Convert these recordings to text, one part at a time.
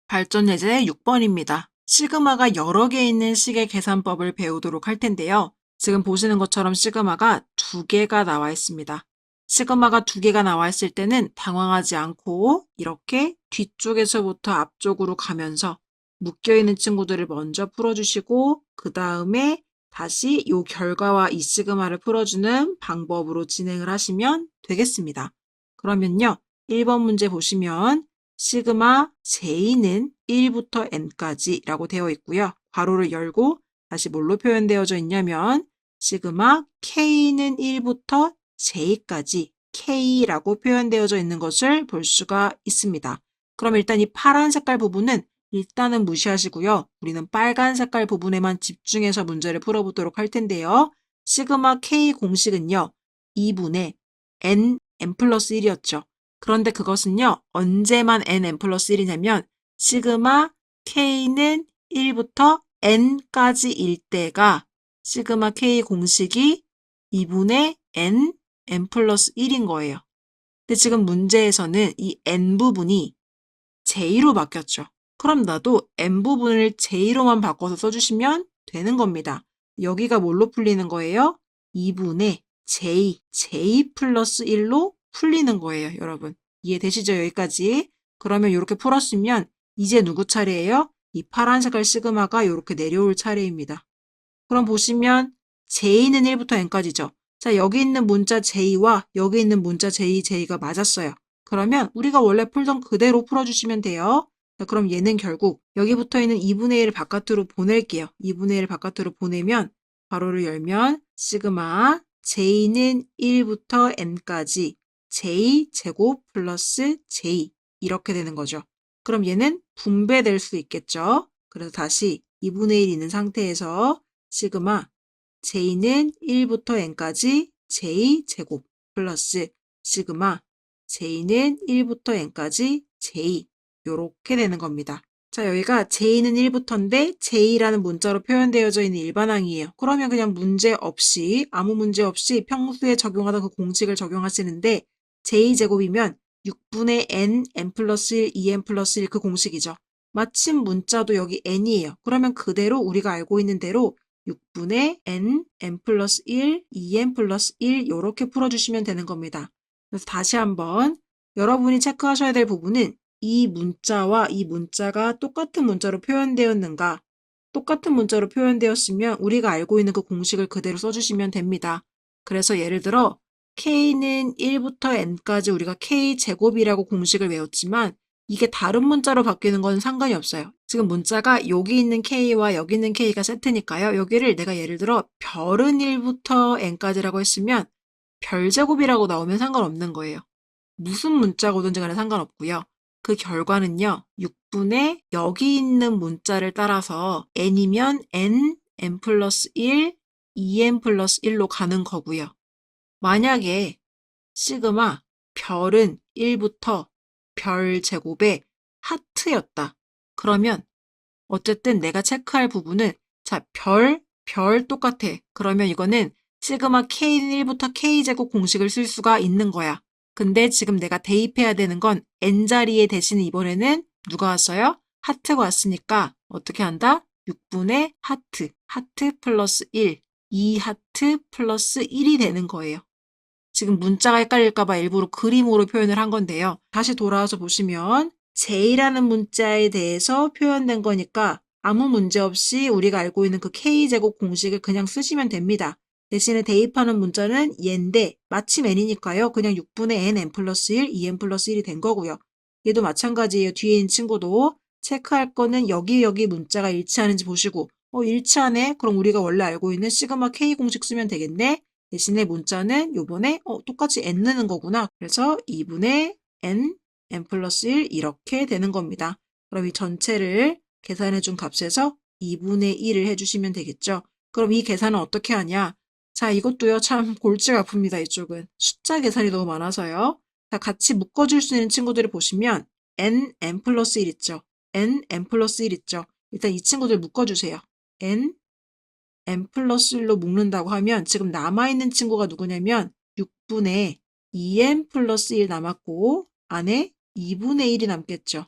발전 예제 6번입니다. 시그마가 여러 개 있는 식의 계산법을 배우도록 할 텐데요. 지금 보시는 것처럼 시그마가 두 개가 나와 있습니다. 시그마가 두 개가 나와 있을 때는 당황하지 않고 이렇게 뒤쪽에서부터 앞쪽으로 가면서 묶여있는 친구들을 먼저 풀어주시고 그 다음에 다시 이 결과와 이 시그마를 풀어주는 방법으로 진행을 하시면 되겠습니다. 그러면요. 1번 문제 보시면 시그마 j는 1부터 n까지 라고 되어 있고요. 괄호를 열고 다시 뭘로 표현되어져 있냐면 시그마 k는 1부터 j까지 k라고 표현되어져 있는 것을 볼 수가 있습니다. 그럼 일단 이 파란 색깔 부분은 일단은 무시하시고요. 우리는 빨간 색깔 부분에만 집중해서 문제를 풀어보도록 할 텐데요. 시그마 k 공식은요. 2분의 n 플러스 1이었죠. 그런데 그것은요. 언제만 n 플러스 1이냐면 시그마 k는 1부터 n까지일 때가 시그마 k 공식이 2분의 n 플러스 1인 거예요. 근데 지금 문제에서는 이 n 부분이 j로 바뀌었죠. 그럼 나도 n 부분을 j로만 바꿔서 써주시면 되는 겁니다. 여기가 뭘로 풀리는 거예요? 2분의 j 플러스 1로 풀리는 거예요, 여러분. 이해되시죠? 여기까지. 그러면 이렇게 풀었으면 이제 누구 차례예요? 이 파란 색깔 시그마가 이렇게 내려올 차례입니다. 그럼 보시면 j는 1부터 n까지죠. 자, 여기 있는 문자 j와 여기 있는 문자 j가 맞았어요. 그러면 우리가 원래 풀던 그대로 풀어주시면 돼요. 자, 그럼 얘는 결국 여기 붙어 있는 2분의 1을 바깥으로 보낼게요. 2분의 1을 바깥으로 보내면 괄호를 열면 시그마 j는 1부터 n까지 j제곱 플러스 j 이렇게 되는 거죠. 그럼 얘는 분배될 수 있겠죠. 그래서 다시 2분의 1 있는 상태에서 시그마 j는 1부터 n까지 j제곱 플러스 시그마 j는 1부터 n까지 j 요렇게 되는 겁니다. 자, 여기가 j는 1부터인데 j라는 문자로 표현되어져 있는 일반항이에요. 그러면 그냥 문제 없이 아무 문제 없이 평소에 적용하던 그 공식을 적용하시는데 j제곱이면 6분의 n 플러스 1, 2n 플러스 1 그 공식이죠. 마침 문자도 여기 n이에요. 그러면 그대로 우리가 알고 있는 대로 6분의 n 플러스 1, 2n 플러스 1 이렇게 풀어주시면 되는 겁니다. 그래서 다시 한번 여러분이 체크하셔야 될 부분은 이 문자와 이 문자가 똑같은 문자로 표현되었는가? 똑같은 문자로 표현되었으면 우리가 알고 있는 그 공식을 그대로 써주시면 됩니다. 그래서 예를 들어 k는 1부터 n까지 우리가 k제곱이라고 공식을 외웠지만 이게 다른 문자로 바뀌는 건 상관이 없어요. 지금 문자가 여기 있는 k와 여기 있는 k가 세트니까요. 여기를 내가 예를 들어 별은 1부터 n까지라고 했으면 별제곱이라고 나오면 상관없는 거예요. 무슨 문자고든지 간에 상관없고요. 그 결과는요. 6분의 여기 있는 문자를 따라서 n이면 n 플러스 1, 2n 플러스 1로 가는 거고요. 만약에 시그마 별은 1부터 별 제곱의 하트였다. 그러면 어쨌든 내가 체크할 부분은 자, 별 똑같아. 그러면 이거는 시그마 k는 1부터 k제곱 공식을 쓸 수가 있는 거야. 근데 지금 내가 대입해야 되는 건 n자리에 대신 이번에는 누가 왔어요? 하트가 왔으니까 어떻게 한다? 6분의 하트 플러스 1, 2하트 플러스 1이 되는 거예요. 지금 문자가 헷갈릴까봐 일부러 그림으로 표현을 한 건데요. 다시 돌아와서 보시면 j라는 문자에 대해서 표현된 거니까 아무 문제 없이 우리가 알고 있는 그 k제곱 공식을 그냥 쓰시면 됩니다. 대신에 대입하는 문자는 얘인데 마침 n이니까요. 그냥 6분의 n 플러스 1, 2n 플러스 1이 된 거고요. 얘도 마찬가지예요. 뒤에 있는 친구도 체크할 거는 여기 문자가 일치하는지 보시고 일치하네? 그럼 우리가 원래 알고 있는 시그마 k 공식 쓰면 되겠네? 대신에 문자는 요번에 똑같이 n 넣는 거구나. 그래서 2분의 n 플러스 1 이렇게 되는 겁니다. 그럼 이 전체를 계산해 준 값에서 2분의 1을 해주시면 되겠죠. 그럼 이 계산은 어떻게 하냐? 자, 이것도요, 참 골치가 아픕니다, 이쪽은. 숫자 계산이 너무 많아서요. 자, 같이 묶어줄 수 있는 친구들을 보시면 n 플러스 1 있죠. n 플러스 1 있죠. 일단 이 친구들 묶어주세요. n 플러스 1로 묶는다고 하면 지금 남아있는 친구가 누구냐면 6분의 2n 플러스 1 남았고 안에 2분의 1이 남겠죠.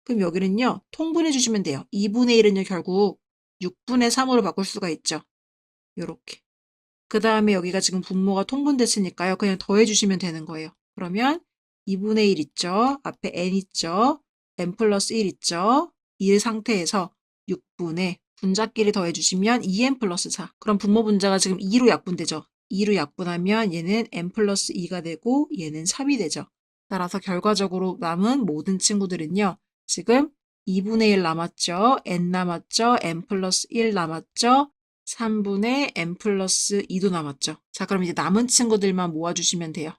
그럼 여기는요, 통분해 주시면 돼요. 2분의 1은요, 결국 6분의 3으로 바꿀 수가 있죠. 요렇게. 그 다음에 여기가 지금 분모가 통분됐으니까요. 그냥 더해주시면 되는 거예요. 그러면 2분의 1 있죠. 앞에 n 있죠. n 플러스 1 있죠. 이 상태에서 6분의 분자끼리 더해주시면 2n 플러스 4. 그럼 분모 분자가 지금 2로 약분되죠. 2로 약분하면 얘는 n 플러스 2가 되고 얘는 3이 되죠. 따라서 결과적으로 남은 모든 친구들은요. 지금 2분의 1 남았죠. n 남았죠. n 플러스 1 남았죠. 3분의 n 플러스 2도 남았죠. 자, 그럼 이제 남은 친구들만 모아주시면 돼요.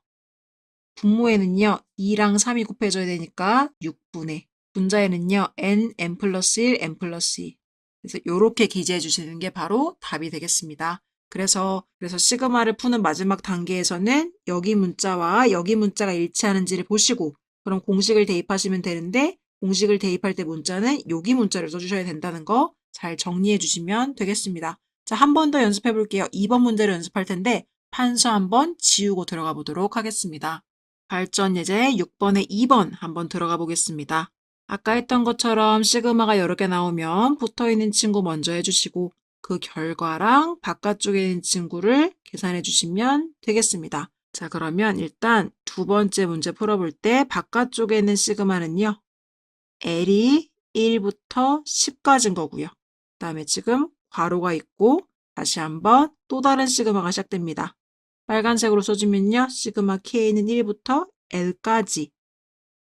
분모에는요, 2랑 3이 곱해져야 되니까 6분의, 분자에는요, n 플러스 1, n 플러스 2. 그래서 이렇게 기재해 주시는 게 바로 답이 되겠습니다. 그래서 시그마를 푸는 마지막 단계에서는 여기 문자와 여기 문자가 일치하는지를 보시고, 그럼 공식을 대입하시면 되는데, 공식을 대입할 때 문자는 여기 문자를 써주셔야 된다는 거 잘 정리해 주시면 되겠습니다. 자, 한 번 더 연습해 볼게요. 2번 문제를 연습할 텐데 판서 한번 지우고 들어가 보도록 하겠습니다. 발전 예제 6번에 2번 한번 들어가 보겠습니다. 아까 했던 것처럼 시그마가 여러 개 나오면 붙어있는 친구 먼저 해주시고 그 결과랑 바깥쪽에 있는 친구를 계산해 주시면 되겠습니다. 자, 그러면 일단 두 번째 문제 풀어볼 때 바깥쪽에 있는 시그마는요. L이 1부터 10까지인 거고요. 그 다음에 지금 괄호가 있고 다시 한번 또 다른 시그마가 시작됩니다. 빨간색으로 써주면요. 시그마 K는 1부터 L까지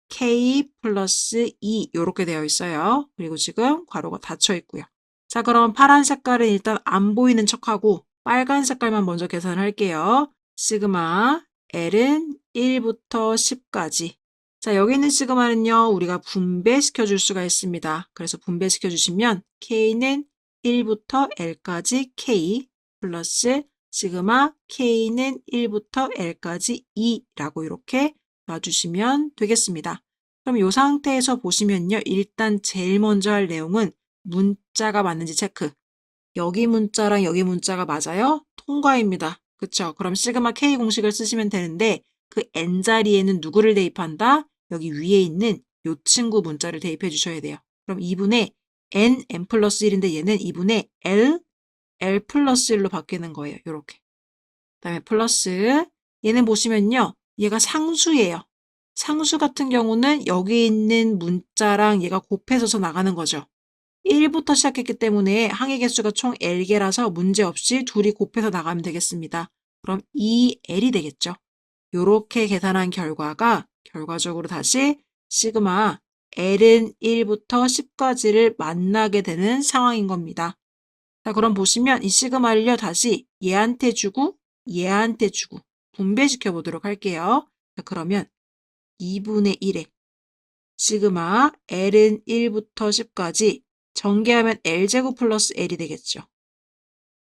K 플러스 2 이렇게 되어 있어요. 그리고 지금 괄호가 닫혀 있고요. 자, 그럼 파란 색깔은 일단 안 보이는 척하고 빨간 색깔만 먼저 계산을 할게요. 시그마 L은 1부터 10까지. 자, 여기 있는 시그마는요. 우리가 분배시켜 줄 수가 있습니다. 그래서 분배시켜 주시면 K는 1부터 L까지 K 플러스 시그마 K는 1부터 L까지 2라고 이렇게 놔주시면 되겠습니다. 그럼 이 상태에서 보시면요. 일단 제일 먼저 할 내용은 문자가 맞는지 체크. 여기 문자랑 여기 문자가 맞아요? 통과입니다. 그쵸? 그럼 시그마 K 공식을 쓰시면 되는데 그 N 자리에는 누구를 대입한다? 여기 위에 있는 이 친구 문자를 대입해 주셔야 돼요. 그럼 2분의 n 플러스 1인데 얘는 2분의 L 플러스 1로 바뀌는 거예요. 이렇게. 그 다음에 플러스 얘는 보시면요. 얘가 상수예요. 상수 같은 경우는 여기 있는 문자랑 얘가 곱해져서 나가는 거죠. 1부터 시작했기 때문에 항의 개수가 총 L개라서 문제없이 둘이 곱해서 나가면 되겠습니다. 그럼 2L이 되겠죠. 이렇게 계산한 결과가 결과적으로 다시 시그마 L은 1부터 10까지를 만나게 되는 상황인 겁니다. 자, 그럼 보시면 이 시그마를요, 다시 얘한테 주고 얘한테 주고 분배시켜 보도록 할게요. 자, 그러면 2분의 1에 시그마 L은 1부터 10까지 전개하면 L제곱 플러스 L이 되겠죠.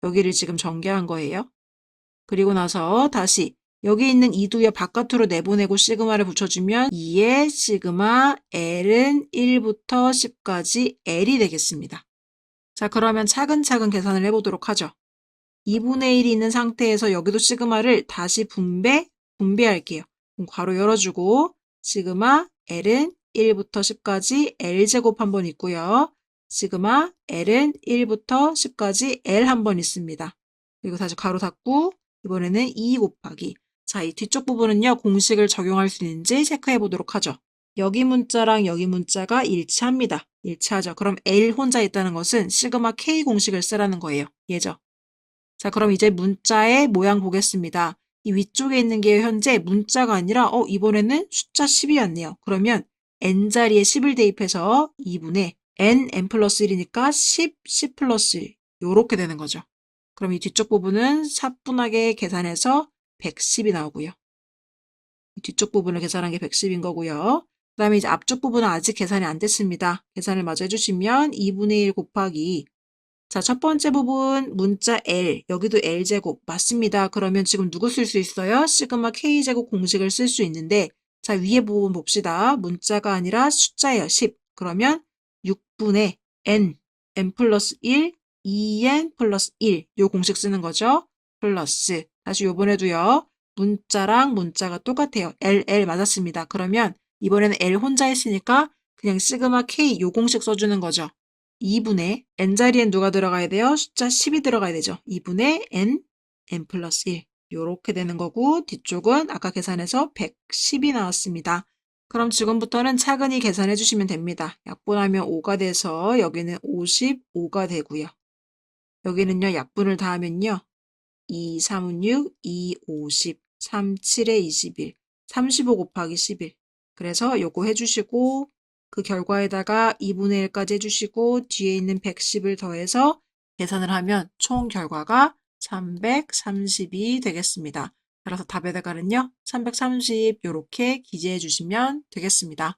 여기를 지금 전개한 거예요. 그리고 나서 다시 여기 있는 2두의 바깥으로 내보내고 시그마를 붙여주면 2의 시그마 L은 1부터 10까지 L이 되겠습니다. 자, 그러면 차근차근 계산을 해보도록 하죠. 2분의 1이 있는 상태에서 여기도 시그마를 다시 분배할게요. 그럼 괄호 열어주고 시그마 L은 1부터 10까지 L제곱 한 번 있고요. 시그마 L은 1부터 10까지 L 한 번 있습니다. 그리고 다시 괄호 닫고 이번에는 2 곱하기. 자, 이 뒤쪽 부분은요. 공식을 적용할 수 있는지 체크해 보도록 하죠. 여기 문자랑 여기 문자가 일치합니다. 일치하죠. 그럼 L 혼자 있다는 것은 시그마 K 공식을 쓰라는 거예요. 얘죠. 자, 그럼 이제 문자의 모양 보겠습니다. 이 위쪽에 있는 게 현재 문자가 아니라 이번에는 숫자 10이었네요. 그러면 n자리에 10을 대입해서 2분의 n 플러스 1이니까 10 플러스 1 요렇게 되는 거죠. 그럼 이 뒤쪽 부분은 사분하게 계산해서 110이 나오고요. 이 뒤쪽 부분을 계산한 게 110인 거고요. 그 다음에 이제 앞쪽 부분은 아직 계산이 안 됐습니다. 계산을 마저 해주시면 2분의 1 곱하기 자, 첫 번째 부분 문자 L, 여기도 L제곱 맞습니다. 그러면 지금 누구 쓸 수 있어요? 시그마 K제곱 공식을 쓸 수 있는데 자, 위에 부분 봅시다. 문자가 아니라 숫자예요. 10. 그러면 6분의 n 플러스 1, 2n 플러스 1. 요 공식 쓰는 거죠. 플러스 다시 요번에도요. 문자랑 문자가 똑같아요. L 맞았습니다. 그러면 이번에는 L 혼자 했으니까 그냥 시그마 K 요 공식 써주는 거죠. 2분의 n자리엔 누가 들어가야 돼요? 숫자 10이 들어가야 되죠. 2분의 n 플러스 1. 요렇게 되는 거고 뒤쪽은 아까 계산해서 110이 나왔습니다. 그럼 지금부터는 차근히 계산해 주시면 됩니다. 약분하면 5가 돼서 여기는 55가 되고요. 여기는요, 약분을 다 하면요. 2, 3은 6, 2, 50, 3, 7에 21, 35 곱하기 11. 그래서 요거 해주시고 그 결과에다가 2분의 1까지 해주시고 뒤에 있는 110을 더해서 계산을 하면 총 결과가 330이 되겠습니다. 따라서 답에다가는요, 330 요렇게 기재해 주시면 되겠습니다.